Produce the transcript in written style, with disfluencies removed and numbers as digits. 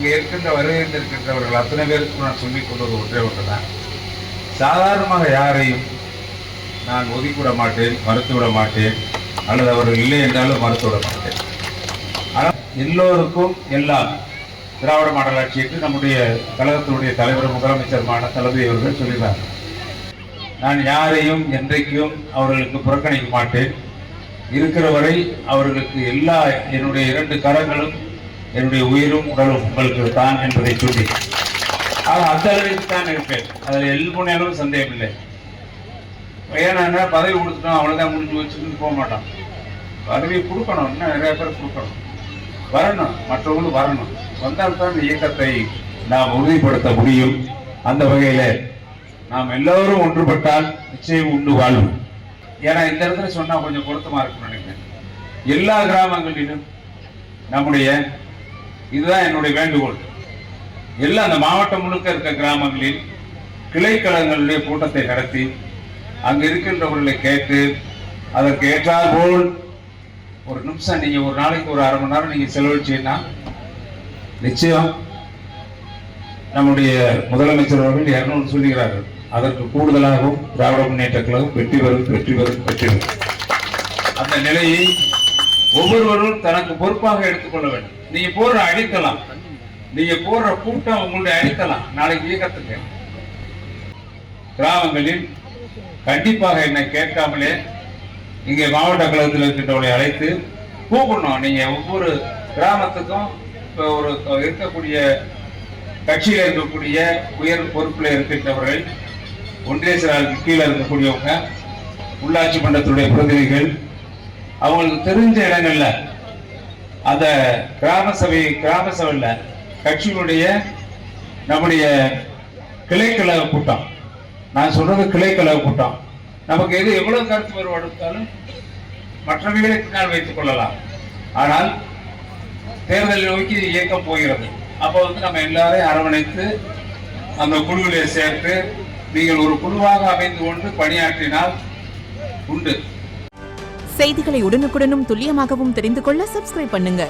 இங்கே இருக்கின்ற வருகின்றிருக்கின்றவர்கள் அத்தனை பேருக்கு நான் சொல்லிக் கொள்வது ஒன்றே ஒன்றுதான். சாதாரணமாக யாரையும் நான் ஒதுக்கிவிட மாட்டேன், மறுத்துவிட மாட்டேன், அல்லது அவர்கள் இல்லை என்றாலும் மறுத்துவிட மாட்டேன். ஆனால் எல்லோருக்கும் எல்லாம் திராவிட மாடல் ஆட்சி என்று நம்முடைய கழகத்தினுடைய தலைவர் முதலமைச்சருமான தளபதி அவர்கள் சொல்கிறார். நான் யாரையும் என்றைக்கும் அவர்களுக்கு புறக்கணிக்க மாட்டேன். இருக்கிற வரை அவர்களுக்கு எல்லா என்னுடைய 2 கரங்களும் என்னுடைய உயிரும் உடலும் உங்களுக்கு தான் என்பதை சொல்லி அந்த அளவிற்கு தான் இருப்பேன். அதில் எல்முனையாலும் சந்தேகம் இல்லை. ஏன்னா பதவி கொடுத்துட்டோம் அவ்வளோதான் முடிஞ்சு வச்சுன்னு போக மாட்டான். பதவி கொடுக்கணும், இன்னும் நிறைய பேர் கொடுக்கணும், வரணும், மற்றவங்களும் வரணும். வந்தால்தான் இயக்கத்தை நாம் உறுதிப்படுத்த முடியும். அந்த வகையில் நாம் எல்லோரும் ஒன்றுபட்டால் நிச்சயம் உண்டு வாழ்வு. ஏன்னா இந்த இடத்துல சொன்னா கொஞ்சம் பொருத்தமா இருக்குன்னு நினைக்கிறேன். எல்லா கிராமங்களிலும் நம்முடைய இதுதான் என்னுடைய வேண்டுகோள். எல்லாம் அந்த மாவட்டம் முழுக்க இருக்க கிராமங்களில் கிளைக்கழகங்களுடைய கூட்டத்தை நடத்தி அங்கு இருக்கின்றவர்களை கேட்டு அதற்கு ஏற்றால் போல் ஒரு நிமிஷம் நீங்க ஒரு நாளைக்கு ஒரு 1/2 மணி நேரம் நீங்க செலவழிச்சீங்கன்னா நிச்சயம் நம்முடைய முதலமைச்சர் அவர்கள் 200 சொல்லுகிறார்கள். அதற்கு கூடுதலாகவும் திராவிட முன்னேற்ற கழகம் வெற்றி பெறும். அந்த நிலையை ஒவ்வொருவரும் தனக்கு பொறுப்பாக எடுத்துக்கொள்ள வேண்டும். நீங்க போடுற அடிக்கலாம், நீங்க போடுற கூட்டம் உங்களுடைய அடிக்கலாம். நாளைக்கு இயக்கத்துக்கு கிராமங்களில் கண்டிப்பாக என்னை கேட்காமலே இங்கே மாவட்ட கழகத்தில் இருக்கின்றவர்களை அழைத்து கூப்பிடணும். நீங்க ஒவ்வொரு கிராமத்துக்கும் ஒரு இருக்கக்கூடிய கட்சியில் இருக்கக்கூடிய உயர் பொறுப்பில் இருக்கின்றவர்கள், ஒன்றிய செயலாளருக்கு கீழே இருக்கக்கூடியவங்க, உள்ளாட்சி மன்றத்துடைய பிரதிநிதிகள், அவங்களுக்கு தெரிஞ்ச இடங்கள்ல அந்த கிராம சபையில் கட்சியினுடைய நம்முடைய கிளைக்கழக கூட்டம், நான் சொல்றது கிளைக்கழக கூட்டம், நமக்கு எது எவ்வளவு கருத்து வேறுபாடு எடுத்தாலும் மற்றவர்களை பின்னால் வைத்துக் கொள்ளலாம். ஆனால் தேர்தலை நோக்கி இயக்கம் போகிறது. அப்போ நம்ம எல்லாரையும் அரவணைத்து அந்த குழுவிலே சேர்த்து நீங்கள் ஒரு குழுவாக அமைந்து கொண்டு பணியாற்றினால் உண்டு. செய்திகளை உடனுக்குடனும் துல்லியமாகவும் தெரிந்து கொள்ள சப்ஸ்கிரைப் பண்ணுங்க.